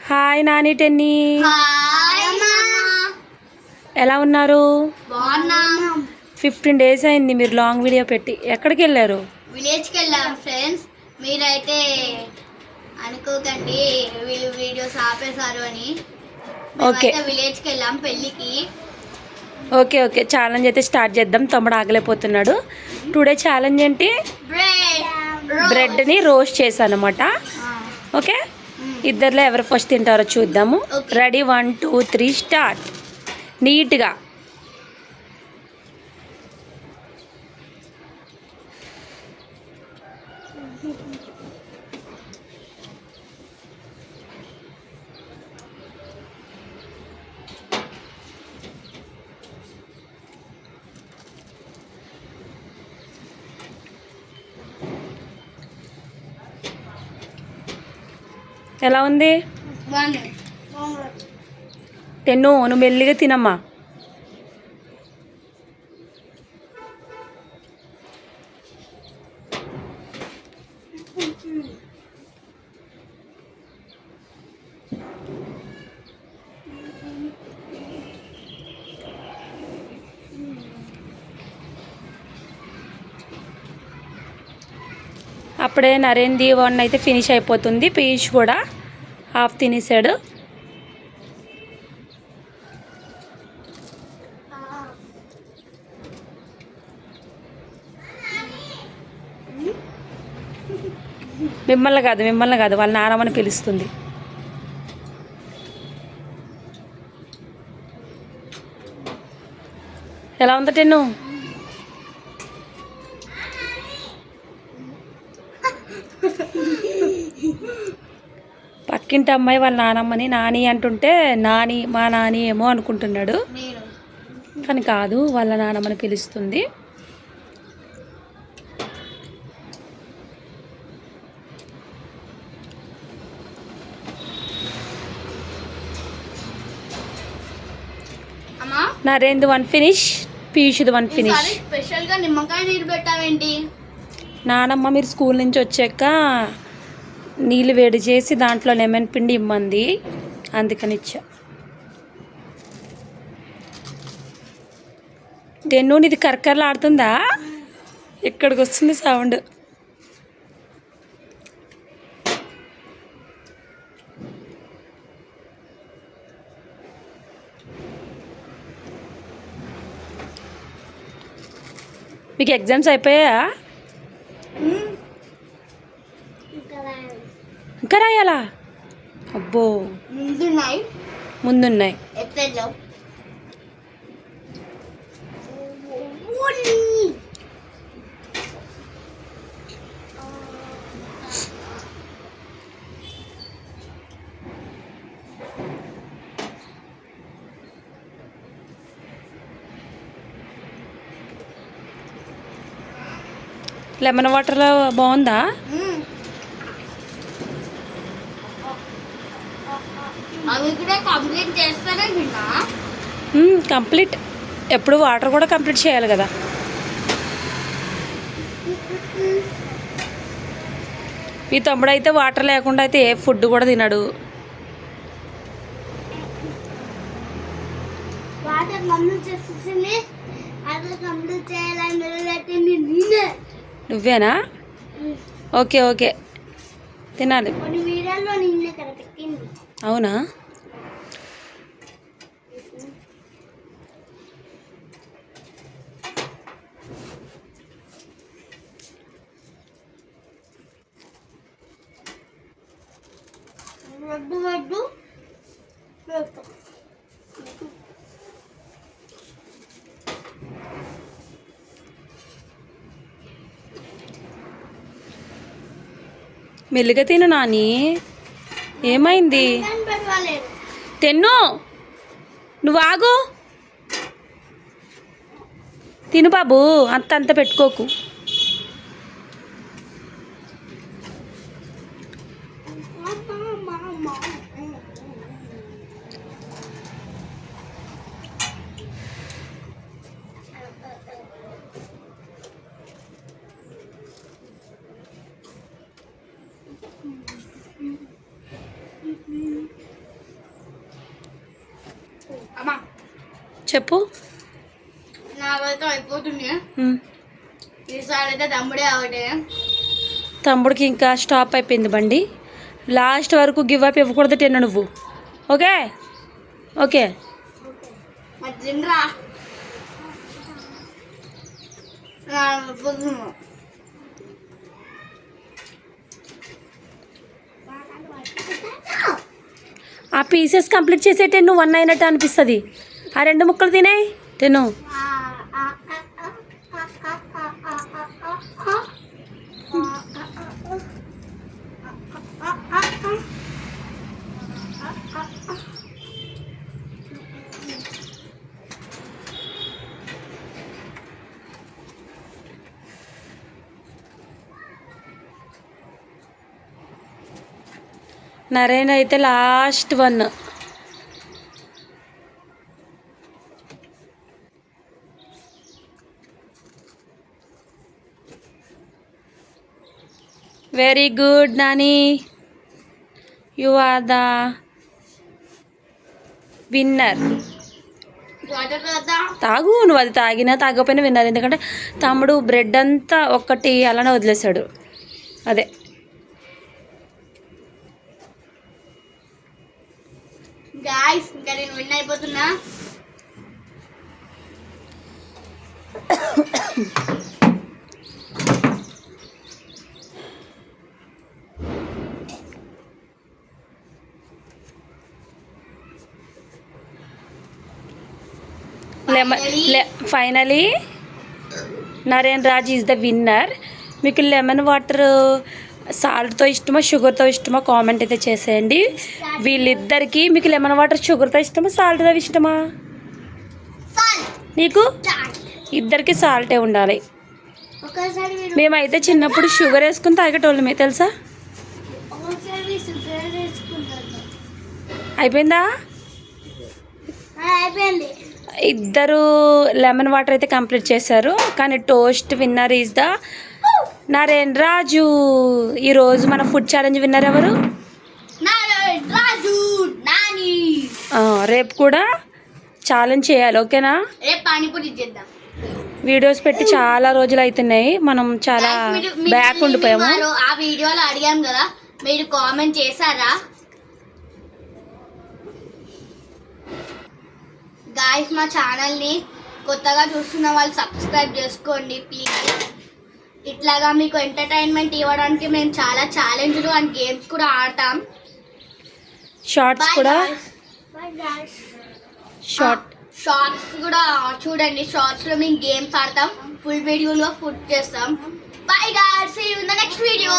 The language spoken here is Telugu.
హాయ్ నాని టెన్నీ, హాయ్ అమ్మా. ఎలా ఉన్నారు? బాగున్నాం. 15 days అయింది మీరు లాంగ్ వీడియో పెట్టి. ఎక్కడికి వెళ్ళారు? విలేజ్కి వెళ్ళాం ఫ్రెండ్స్. మీరైతే అనుకోకండి వీళ్ళు వీడియోస్ ఆపేశారు అని. ఓకే మేమైతే విలేజ్కి వెళ్ళాం పెళ్ళికి. ఓకే ఓకే ఛాలెంజ్ అయితే స్టార్ట్ చేద్దాం. తమ్ముడు ఆగలేకపోతున్నాడు. టుడే ఛాలెంజ్ ఏంటి? బ్రెడ్ని రోస్ట్ చేశాను అనమాట. ఓకే, ఇద్దరిలో ఎవరు ఫస్ట్ తింటారో చూద్దాము. Ready 1 2 3 start. నీట్గా ఎలా ఉంది? టెన్ను, నువ్వు మెల్లిగా తినమ్మా. అప్పుడే నరేంది 1 అయితే ఫినిష్ అయిపోతుంది. పీచ్ కూడా హాఫ్ తినేసాడు. మిమ్మల్ని కాదు వాళ్ళ నానమ్మని పిలుస్తుంది. ఎలా ఉందో టెన్ను? పక్కింటి అమ్మాయి వాళ్ళ నానమ్మని నాని అంటుంటే నాని మా నాని ఏమో అనుకుంటున్నాడు, కానీ కాదు, వాళ్ళ నానమ్మని పిలుస్తుంది. నరేంద్ర 1 ఫినిష్, పీయూష్ది 1 ఫినిష్. స్పెషల్ గా నిమ్మకాయ నీరు పెట్టావేంటి? నానమ్మ మీరు స్కూల్ నుంచి వచ్చాక నీళ్ళు వేడి చేసి దాంట్లో లెమన్ పిండి ఇమ్మంది, అందుకని ఇచ్చా. టెన్ను, నీది కర్కర్లు ఆడుతుందా? ఇక్కడికి వస్తుంది సౌండ్. మీకు ఎగ్జామ్స్ అయిపోయాయా? ఇంకా రాయాలా? అబ్బో, ముందున్నాయి. లెమన్ వాటర్లో బాగుందా? కంప్లీట్. ఎప్పుడు వాటర్ కూడా కంప్లీట్ చేయాలి కదా. మీ తమ్ముడు అయితే వాటర్ లేకుండా అయితే ఏ ఫుడ్ కూడా తినడు. నువ్వేనా? ఓకే ఓకే, తినాలి. అవునా? మెల్లిగా తిను నాని. ఏమైంది? టెన్ను, నువ్వు ఆగు. తిను బాబు, అంత పెట్టుకోకు. చెప్పు. నాకైతే అయిపోతుంది. ఉమ్. ఈసారి అయితే తమ్ముడే అవటే. తమ్ముడికి ఇంకా స్టాప్ అయిపోయింది బండి. లాస్ట్ వరకు గివ్ అప్ ఇవ్వకూడదు తిన్న నువ్వు. Okay okay. మరి తినరా. ఆ పీసెస్ కంప్లీట్ చేసేటే నువ్వు 1 అయినట్టు అనిపిస్తుంది. ఆ 2 ముక్కలు తిను. నరేన్ అయితే last 1. Very good Nani, you are the winner. తాగు, నువ్వు అది తాగినా తాగకపోయినా విన్నర్. ఎందుకంటే తమ్ముడు బ్రెడ్ అంతా ఒక్కటి అలానే వదిలేశాడు. అదే గాయ్స్, ఇంకా నేను విన్ అయిపోతున్నా. Finally Naren Raj is the winner. మీకు లెమన్ వాటర్ సాల్ట్తో ఇష్టమా షుగర్తో ఇష్టమా కామెంట్ అయితే చేసేయండి. వీళ్ళిద్దరికి మీకు లెమన్ వాటర్ షుగర్తో ఇష్టమా సాల్ట్తో ఇష్టమా? నీకు ఇద్దరికి సాల్టే ఉండాలి. మేమైతే చిన్నప్పుడు షుగర్ వేసుకుని తాగేటోళ్ళమే తెలుసా. అయిపోయిందా? అయిపోయింది. ఇద్దరు లెమన్ వాటర్ అయితే కంప్లీట్ చేశారు. కానీ toast winner is the Naren Raju. ఈరోజు మన ఫుడ్ ఛాలెంజ్ విన్నర్ ఎవరు? రేపు కూడా ఛాలెంజ్ చేయాలి. ఓకేనా? వీడియోస్ పెట్టి చాలా రోజులు అవుతున్నాయి. మనం చాలా బ్యాక్ ఉండిపోయాము. ఆ వీడియోలో అడిగాం కదా, మీరు కామెంట్ చేశారా? గాయ్స్, మా ఛానల్ని కొత్తగా చూస్తున్న వాళ్ళు సబ్స్క్రైబ్ చేసుకోండి ప్లీజ్. ఇట్లాగా మీకు ఎంటర్టైన్మెంట్ ఇవ్వడానికి మేము చాలా ఛాలెంజ్లు అండ్ గేమ్స్ కూడా ఆడతాం. షార్ట్స్ కూడా షార్ట్స్ కూడా చూడండి. షార్ట్స్లో మేము గేమ్స్ ఆడతాం, ఫుల్ వీడియోలో ఫుడ్ చేస్తాం. Bye guys, see you in the next video.